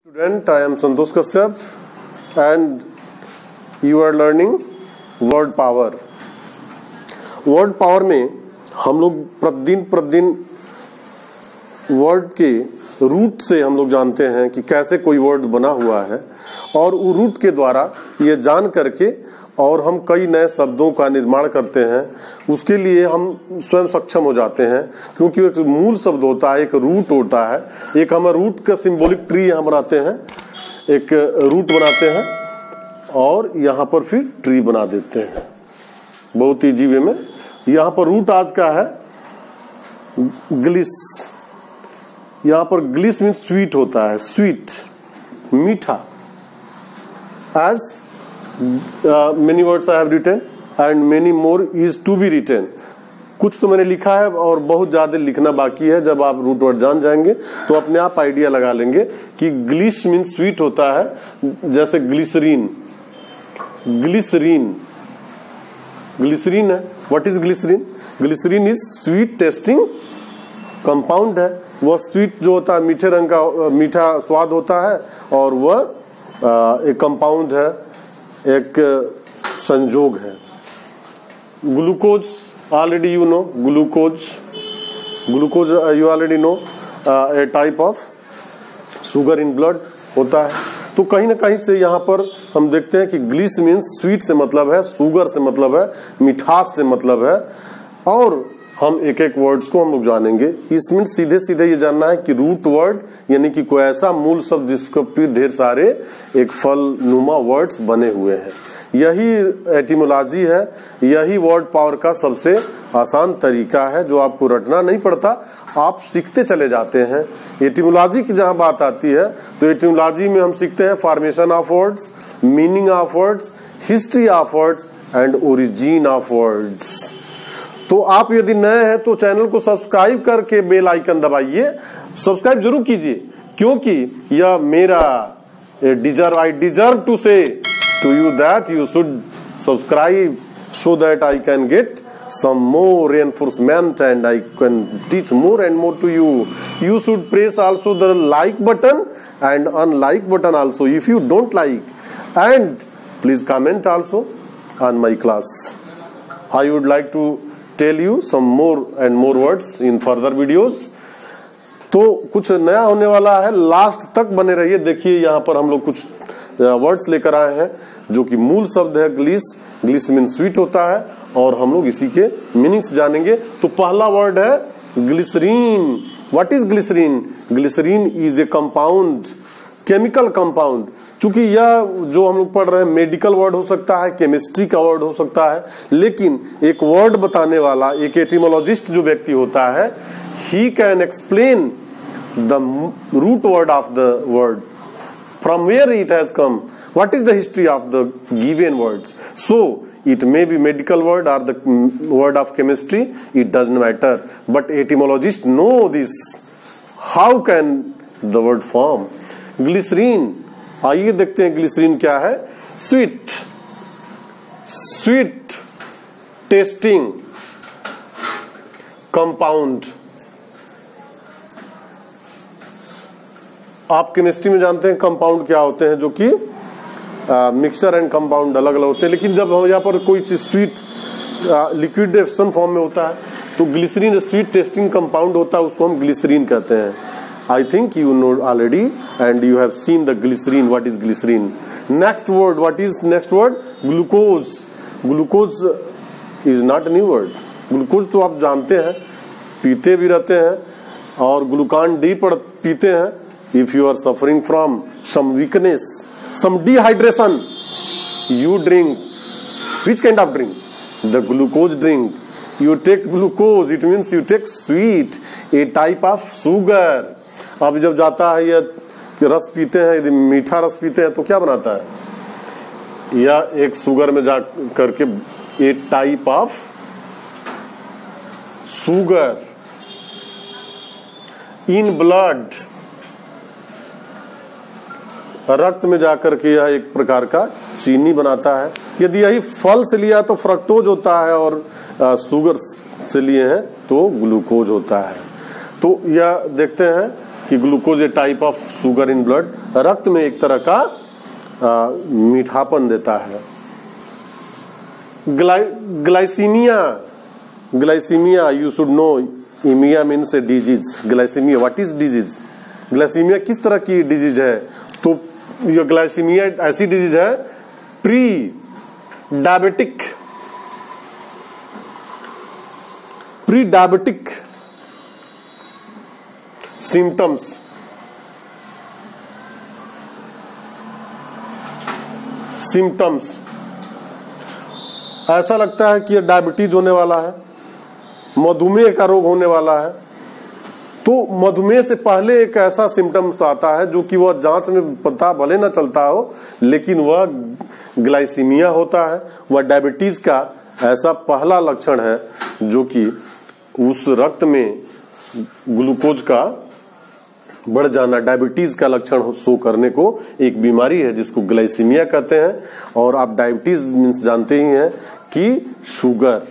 Student, I am Santosh Kashyap and you are learning word power. Word power में हम लोग प्रतिदिन word के रूट से हम लोग जानते हैं कि कैसे कोई वर्ड बना हुआ है और वो रूट के द्वारा ये जान करके और हम कई नए शब्दों का निर्माण करते हैं। उसके लिए हम स्वयं सक्षम हो जाते हैं क्योंकि एक मूल शब्द होता है, एक रूट होता है। एक हम रूट का सिंबॉलिक ट्री यहाँ बनाते हैं, एक रूट बनाते हैं और यहाँ पर फिर ट्री बना देते हैं बहुत इजी वे में। यहाँ पर रूट आज का है ग्लिस। यहाँ पर ग्लिस मीन्स स्वीट होता है, स्वीट मीठा। As many words I have written and many more is to be written। कुछ तो मैंने लिखा है और बहुत ज्यादा लिखना बाकी है। जब आप रूट वर्ड जान जाएंगे तो अपने आप आइडिया लगा लेंगे कि ग्लिस मीन स्वीट होता है। जैसे ग्लिसरीन, ग्लिसरीन ग्लिसरीन है। What is glycerine? Glycerine is sweet tasting compound है। वह स्वीट जो होता है मीठे रंग का, मीठा स्वाद होता है और वह एक कंपाउंड है, एक संजोग है। Glucose already you know, glucose you already know, A type of sugar in blood होता है। तो कहीं ना कहीं से यहाँ पर हम देखते हैं कि ग्लिस मीन्स स्वीट से मतलब है, शुगर से मतलब है, मिठास से मतलब है। और हम एक एक वर्ड्स को हम लोग जानेंगे। इसमें सीधे सीधे ये जानना है कि रूट वर्ड यानी कि कोई ऐसा मूल शब्द जिसके पर ढेर सारे एक फल नुमा वर्ड्स बने हुए हैं। यही एटिमोलॉजी है, यही वर्ड पावर का सबसे आसान तरीका है जो आपको रटना नहीं पड़ता, आप सीखते चले जाते हैं। एटिमोलॉजी की जहां बात आती है तो एटिमोलॉजी में हम सीखते हैं formation of words, meaning of words, history of words and origin of words. तो आप यदि नए हैं तो चैनल को सब्सक्राइब करके बेल आइकन दबाइए। सब्सक्राइब जरूर कीजिए क्योंकि यह मेरा I deserve to say to you that you should subscribe so that I can get some more reinforcement and I can teach more and more to you. You should press also the like button and unlike button also if you don't like, and please comment also on my class. I would like to tell you some more and more words in further videos। तो कुछ नया होने वाला है, last तक बने रहिए। देखिए यहाँ पर हम लोग कुछ वर्ड्स लेकर आए हैं जो कि मूल शब्द है ग्लिस। ग्लिस मीन स्वीट होता है और हम लोग इसी के मीनिंग्स जानेंगे। तो पहला वर्ड है glycerine. What is glycerine? Glycerine is a compound, chemical compound. चूंकि यह जो हम लोग पढ़ रहे हैं मेडिकल वर्ड हो सकता है, केमिस्ट्री का वर्ड हो सकता है, लेकिन एक वर्ड बताने वाला एक एटिमोलॉजिस्ट जो व्यक्ति होता है, he can explain the root word of the word, from where it has come, what is the history of the given words. So it may be medical word or the word of chemistry, it doesn't matter, but etymologists know this, how can the word form। glycerine, आइए देखते हैं glycerine क्या है। Sweet, sweet tasting compound. आप chemistry में जानते हैं compound क्या होते हैं, जो कि मिक्सचर एंड कंपाउंड अलग अलग होते हैं। लेकिन जब हम यहाँ पर कोई चीज स्वीट लिक्विडेशन फॉर्म में होता है तो ग्लिसरीन स्वीट टेस्टिंग कंपाउंड होता है, उसको हम ग्लिसरीन कहते हैं। I think you know already and you have seen the glycerine. What is glycerine? Next word, what is next word? Glucose. Glucose is not a new word. Glucose तो आप जानते हैं, पीते भी रहते हैं और ग्लूकान डी पीते हैं। If you are suffering from some weakness, some dehydration, you drink which kind of drink? The glucose drink. You take glucose, it means you take sweet, a type of sugar। अब जब जाता है ये रस पीते हैं, यदि मीठा रस पीते हैं तो क्या बनाता है? या एक शुगर में जा करके a type of sugar in blood, रक्त में जाकर के यह एक प्रकार का चीनी बनाता है। यदि यही फल से लिया तो फ्रक्टोज होता है और शुगर से लिए हैं तो ग्लूकोज होता है। तो यह देखते हैं कि glucose a type of sugar in blood, रक्त में एक तरह का मीठापन देता है। Glycemia you should know, emia means a disease, glycemia what is disease, glycemia किस तरह की डिजीज है, तो ये ग्लाइसीमिया ऐसी डिजीज है प्री डायबिटिक सिम्टम्स, ऐसा लगता है कि डायबिटीज होने वाला है, मधुमेह का रोग होने वाला है। तो मधुमेह से पहले एक ऐसा सिम्टम्स आता है जो कि वह जांच में पता भले ना चलता हो, लेकिन वह ग्लाइसीमिया होता है। वह डायबिटीज का ऐसा पहला लक्षण है जो कि उस रक्त में ग्लूकोज का बढ़ जाना, डायबिटीज का लक्षण शो करने को एक बीमारी है जिसको ग्लाइसीमिया कहते हैं। और आप डायबिटीज मीन्स जानते ही हैं कि sugar,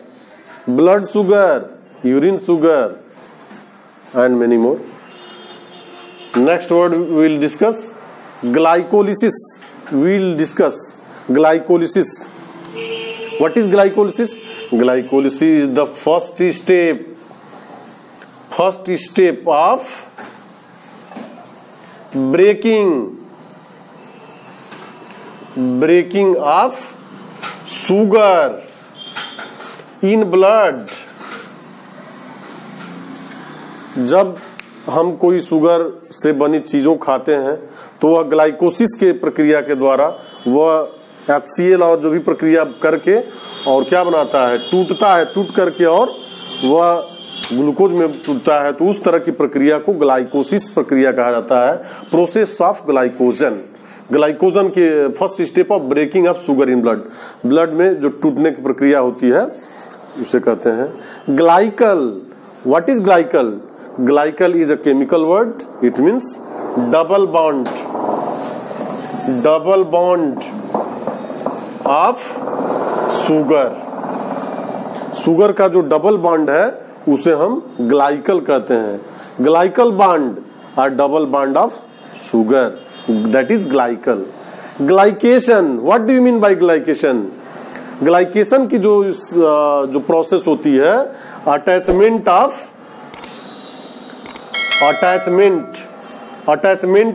blood sugar, urine sugar and many more. Next word we will discuss glycolysis. We will discuss glycolysis. What is glycolysis? Glycolysis is the first step of breaking of sugar in blood. जब हम कोई sugar से बनी चीजों खाते हैं तो वह ग्लाइकोसिस के प्रक्रिया के द्वारा वह HCl और जो भी प्रक्रिया करके और क्या बनाता है, टूटता है, टूट करके और वह ग्लूकोज में टूटता है। तो उस तरह की प्रक्रिया को ग्लाइकोसिस प्रक्रिया कहा जाता है, प्रोसेस ऑफ ग्लाइकोजन। ग्लाइकोजन के first step of breaking of sugar in blood, blood में जो टूटने की प्रक्रिया होती है उसे कहते हैं glycal. What is glycal? Glycal is a chemical word. It means double bond of sugar. Sugar का जो डबल बॉन्ड है उसे हम ग्लाइकल कहते हैं। ग्लाइकल बॉन्ड और double bond of sugar, that is glycal. Glycation, what do you mean by glycation? Glycation की जो प्रोसेस होती है, attachment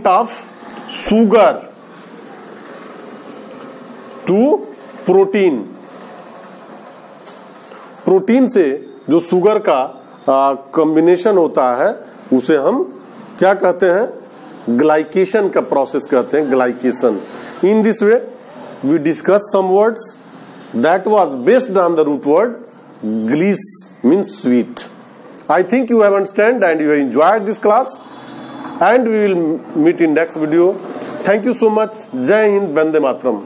of sugar to protein. Protein से जो शुगर का कॉम्बिनेशन होता है उसे हम क्या कहते हैं? ग्लाइकेशन का प्रोसेस कहते हैं, glycation. In this way we discuss some words that was based on the root word glyc, means sweet. I think you have understand and you have enjoyed this class, and we will meet in next video. Thank you so much. Jai Hind, Vande Mataram.